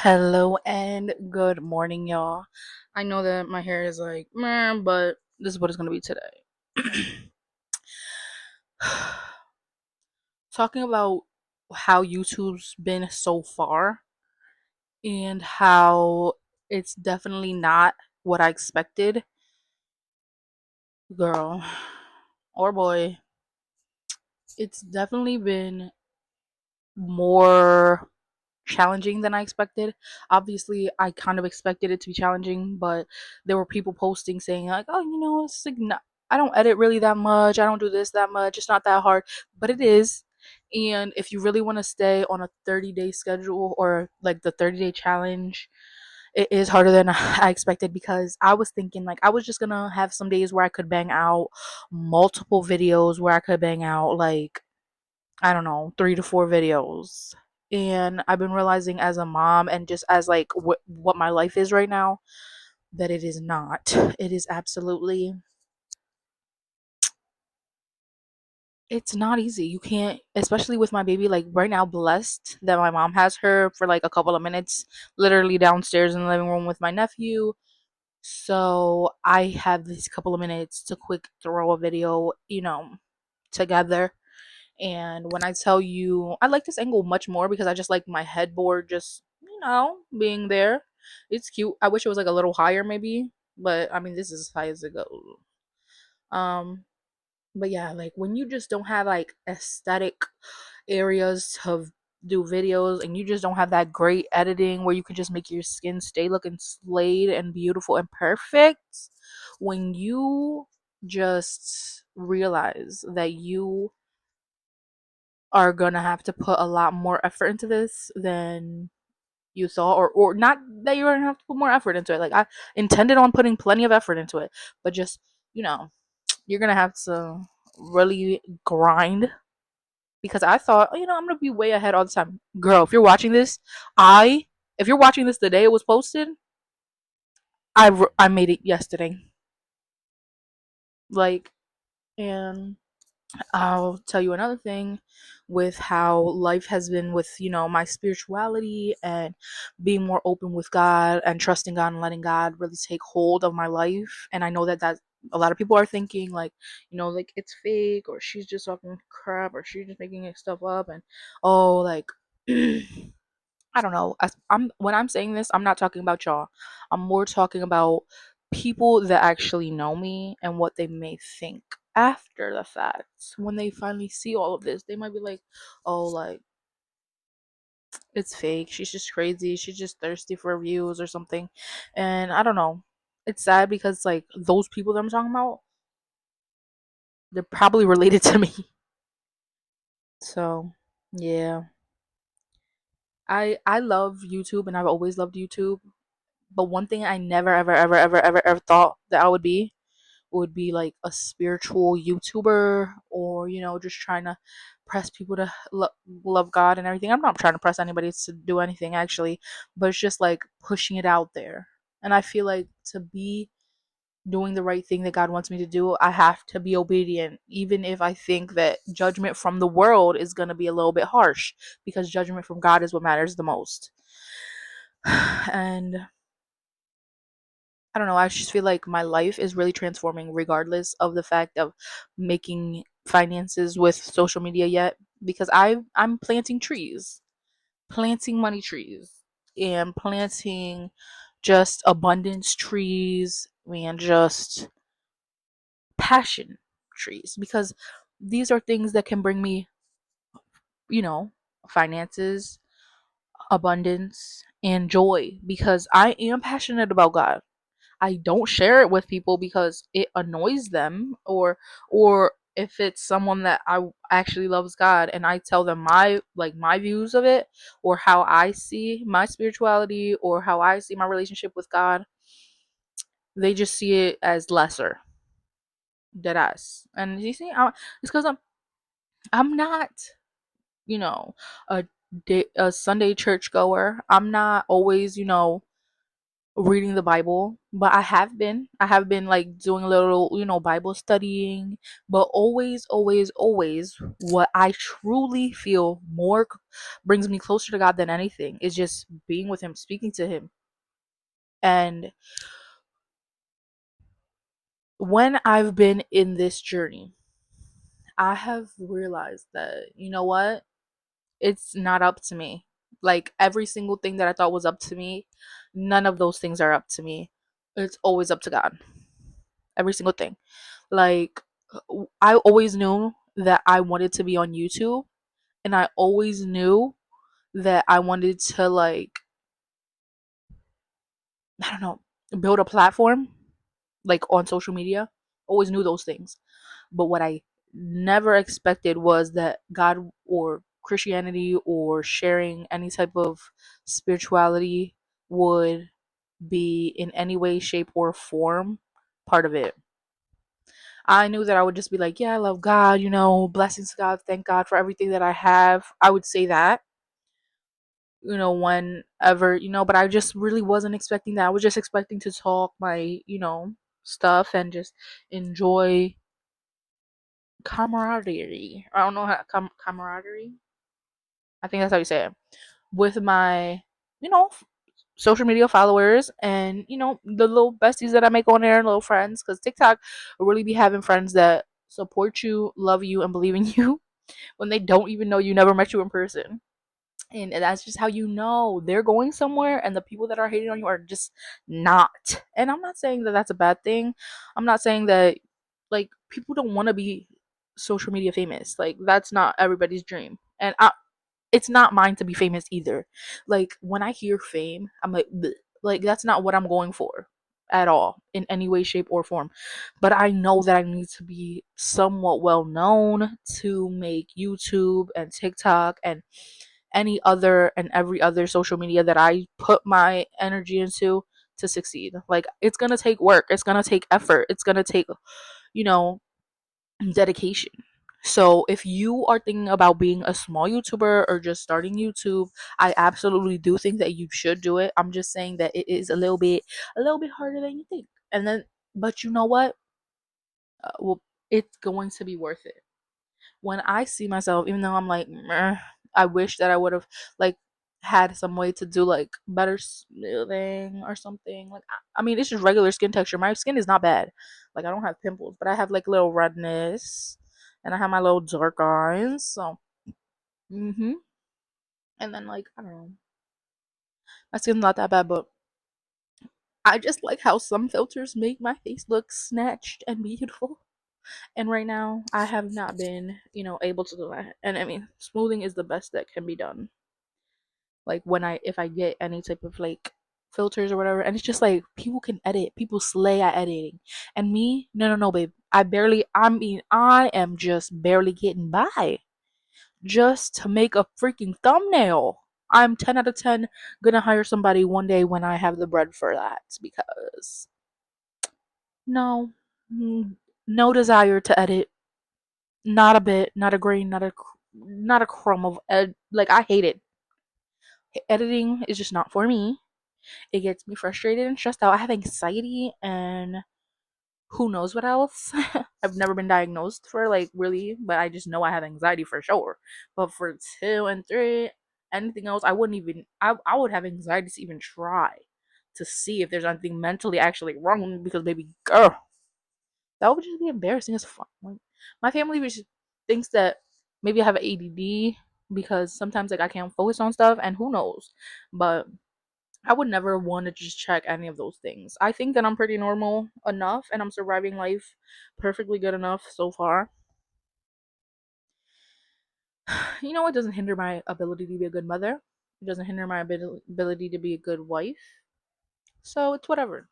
Hello and good morning, y'all. I know that my hair is like, meh, but this is what it's gonna be today. Talking about how YouTube's been so far and how it's definitely not what I expected, girl or boy. It's definitely been more challenging than I expected. Obviously, I kind of expected it to be challenging, but there were people posting saying like, "Oh, it's like not, I don't edit really that much. I don't do this that much. It's not that hard." But it is. And if you really want to stay on a 30-day schedule or like the 30-day challenge, it is harder than I expected because I was thinking like I was just going to have some days where I could bang out multiple videos, where I could bang out like I don't know, 3 to 4 videos. And I've been realizing as a mom and just as like what my life is right now that it is not. It is absolutely, it's not easy. You can't, especially with my baby, like right now, blessed that my mom has her for like a couple of minutes, literally downstairs in the living room with my nephew. So I have these couple of minutes to quick throw a video, together. And when I tell you, I like this angle much more because I just like my headboard just, being there. It's cute. I wish it was like a little higher maybe, but I mean, this is as high as it goes. Um, but yeah, like when you just don't have like aesthetic areas to do videos and you just don't have that great editing where you can just make your skin stay looking slayed and beautiful and perfect, when you just realize that you are gonna have to put a lot more effort into this than you thought, or not that you're gonna have to put more effort into it. Like I intended on putting plenty of effort into it, but just you know, you're gonna have to really grind because I thought, I'm gonna be way ahead all the time. Girl, I if you're watching this the day it was posted, I made it yesterday. Like, and I'll tell you another thing with how life has been with, my spirituality and being more open with God and trusting God and letting God really take hold of my life. And I know that a lot of people are thinking like, like it's fake or she's just talking crap or she's just making stuff up and oh, like I don't know. I'm when I'm saying this, I'm not talking about y'all. I'm more talking about people that actually know me and what they may think after the fact. When they finally see all of this, they might be like, "Oh, like it's fake. She's just crazy. She's just thirsty for views or something." And I don't know. It's sad because like those people that I'm talking about, they're probably related to me. So, yeah. I love YouTube and I've always loved YouTube. But one thing I never, ever, ever, ever, ever, ever thought that I would be like a spiritual YouTuber or, just trying to press people to love God and everything. I'm not trying to press anybody to do anything actually, but it's just like pushing it out there. And I feel like to be doing the right thing that God wants me to do, I have to be obedient, even if I think that judgment from the world is going to be a little bit harsh, because judgment from God is what matters the most. And I don't know, I just feel like my life is really transforming regardless of the fact of making finances with social media yet because I'm planting trees, planting money trees and planting just abundance trees and just passion trees because these are things that can bring me, you know, finances, abundance and joy because I am passionate about God. I don't share it with people because it annoys them or if it's someone that I actually loves God and I tell them my views of it or how I see my spirituality or how I see my relationship with God, they just see it as lesser than us. And you see, it's because I'm not, you know, a a Sunday church goer. I'm not always, reading the Bible, but I have been like doing a little, Bible studying, but always, always, always, what I truly feel brings me closer to God than anything is just being with Him, speaking to Him. And when I've been in this journey, I have realized that, you know what? It's not up to me. Like every single thing that I thought was up to me, none of those things are up to me. It's always up to God. Every single thing. Like I always knew that I wanted to be on YouTube, and I always knew that I wanted to, like, I don't know, build a platform like on social media. Always knew those things. But what I never expected was that God or Christianity or sharing any type of spirituality would be in any way, shape, or form part of it. I knew that I would just be like, yeah, I love God, blessings to God, thank God for everything that I have. I would say that, whenever, but I just really wasn't expecting that. I was just expecting to talk my, stuff and just enjoy camaraderie. I don't know how camaraderie. I think that's how you say it. With my, you know, social media followers and the little besties that I make on there, little friends, because TikTok will really be having friends that support you, love you, and believe in you when they don't even know you, never met you in person. And that's just how you know they're going somewhere, and the people that are hating on you are just not. And I'm not saying that that's a bad thing. I'm not saying that, like, people don't want to be social media famous. Like, that's not everybody's dream. And it's not mine to be famous either. Like, when I hear fame, I'm like, bleh. Like, that's not what I'm going for at all in any way, shape, or form. But I know that I need to be somewhat well known to make YouTube and TikTok and any other and every other social media that I put my energy into to succeed. Like, it's gonna take work, it's gonna take effort, it's gonna take, you know, dedication. So if you are thinking about being a small YouTuber or just starting YouTube, I absolutely do think that you should do it. I'm just saying that it is a little bit harder than you think. And then, but you know what? Well, it's going to be worth it. When I see myself, even though I'm like, meh, I wish that I would have, like, had some way to do like better smoothing or something. Like, I mean, it's just regular skin texture. My skin is not bad. Like, I don't have pimples, but I have like little redness, and I have my little dark eyes. So, and then, like, I don't know, my skin's not that bad, but I just like how some filters make my face look snatched and beautiful. And right now, I have not been, able to do that. And I mean, smoothing is the best that can be done. Like, if I get any type of like filters or whatever, and it's just like people can edit, people slay at editing, and me, no, no, no, babe, I am just barely getting by just to make a freaking thumbnail. I'm 10 out of 10 gonna hire somebody one day when I have the bread for that, because no, no desire to edit. Not a bit, not a grain, not a crumb of like, I hate it. Editing is just not for me. It gets me frustrated and stressed out. I have anxiety and who knows what else. I've never been diagnosed for, like, really, but I just know I have anxiety for sure. But for 2 and 3, anything else, I would have anxiety to even try to see if there's anything mentally actually wrong with me, because baby girl, that would just be embarrassing as fuck. Like, my family just thinks that maybe I have ADD because sometimes, like, I can't focus on stuff, and who knows. But I would never want to just check any of those things. I think that I'm pretty normal enough, and I'm surviving life perfectly good enough so far. It doesn't hinder my ability to be a good mother. It doesn't hinder my ability to be a good wife. So it's whatever.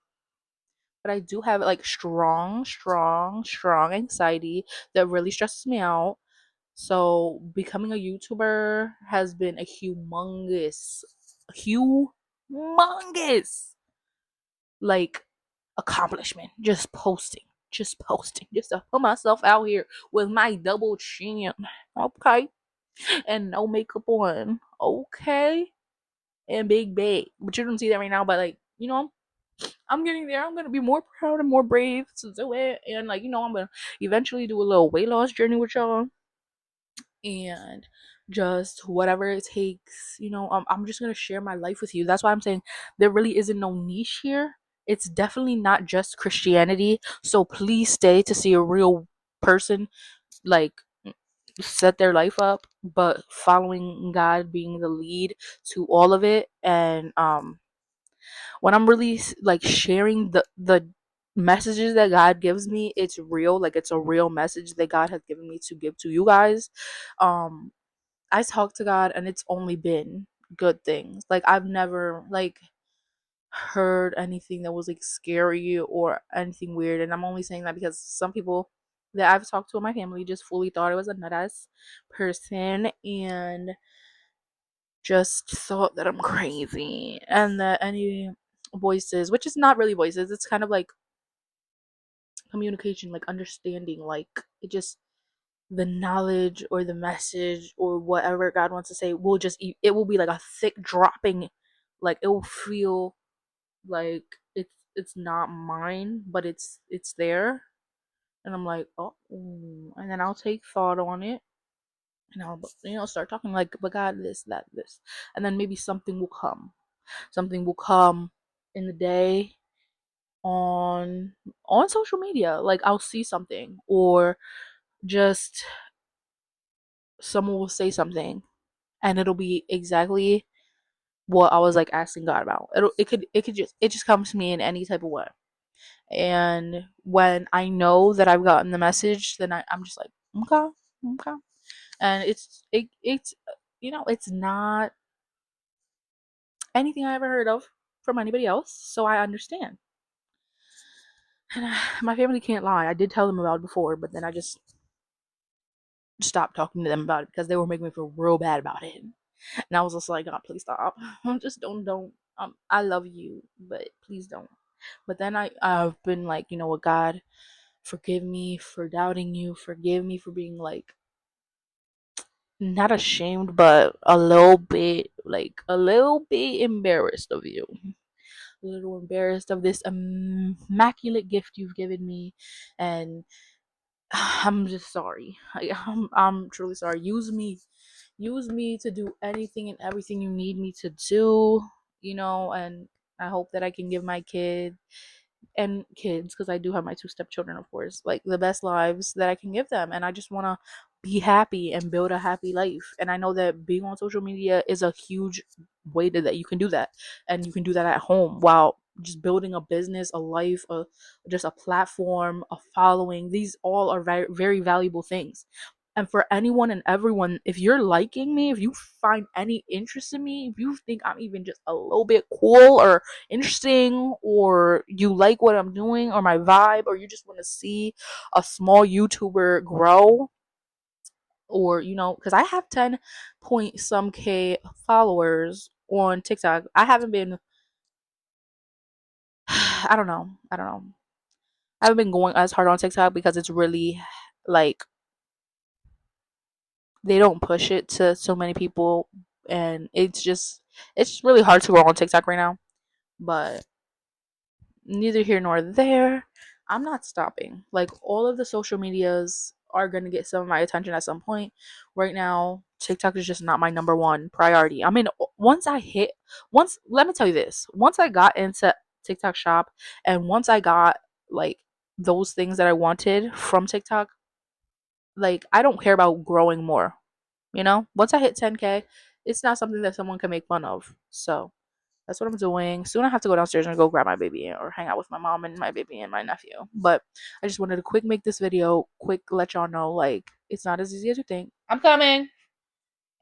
But I do have, like, strong, strong, strong anxiety that really stresses me out. So becoming a YouTuber has been a humongous, like, accomplishment. Just to put myself out here with my double chin, okay, and no makeup on, okay, and big bag. But you don't see that right now. But, like, I'm getting there. I'm gonna be more proud and more brave to do it. And like, I'm gonna eventually do a little weight loss journey with y'all and just whatever it takes. I'm just gonna share my life with you. That's why I'm saying there really isn't no niche here. It's definitely not just Christianity. So please stay to see a real person like set their life up, but following God being the lead to all of it. And when I'm really like sharing the messages that God gives me, it's real. Like it's a real message that God has given me to give to you guys. um I talk to God and it's only been good things. Like I've never like heard anything that was like scary or anything weird. And I'm only saying that because some people that I've talked to in my family just fully thought it was a nut ass person and just thought that I'm crazy. And that any voices, which is not really voices, it's kind of like communication, like understanding, like it just the knowledge or the message or whatever God wants to say will just it will be like a thick dropping, like it will feel like it's not mine, but it's there. And I'm like, oh, and then I'll take thought on it and I'll start talking like, but God, this, that, this, and then maybe something will come in the day on social media. Like I'll see something or just someone will say something and it'll be exactly what I was like asking God about. It just comes to me in any type of way. And when I know that I've gotten the message, then I'm just like, okay, okay. And it's it's not anything I ever heard of from anybody else, so I understand. And my family can't lie. I did tell them about it before, but then I just stopped talking to them about it because they were making me feel real bad about it. And I was just like, God, please stop. Just don't. I love you, but please don't. But then I've been like, you know what, God, forgive me for doubting you. Forgive me for being like not ashamed, but a little bit embarrassed of you. A little embarrassed of this immaculate gift you've given me, and I'm just sorry. I'm truly sorry. Use me to do anything and everything you need me to do. And I hope that I can give my kid and kids, because I do have my two stepchildren, of course, like the best lives that I can give them. And I just want to be happy and build a happy life. And I know that being on social media is a huge way that you can do that. And you can do that at home while just building a business, a life, just a platform, a following. These all are very, very valuable things. And for anyone and everyone, if you're liking me, if you find any interest in me, if you think I'm even just a little bit cool or interesting, or you like what I'm doing or my vibe, or you just want to see a small YouTuber grow, or because I have 10 point some K followers on TikTok. I haven't been I don't know. I haven't been going as hard on TikTok because it's really like they don't push it to so many people, and it's really hard to grow on TikTok right now. But neither here nor there. I'm not stopping. Like all of the social medias are going to get some of my attention at some point. Right now, TikTok is just not my number one priority. I mean, once let me tell you this. Once I got into TikTok Shop and once I got like those things that I wanted from TikTok, like I don't care about growing more. Once I hit 10K, it's not something that someone can make fun of. So, that's what I'm doing. Soon I have to go downstairs and go grab my baby or hang out with my mom and my baby and my nephew. But I just wanted to quick make this video, quick let y'all know like it's not as easy as you think. I'm coming.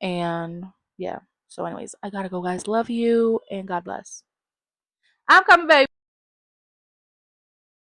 And yeah. So anyways, I gotta go guys. Love you and God bless. I'm coming, baby.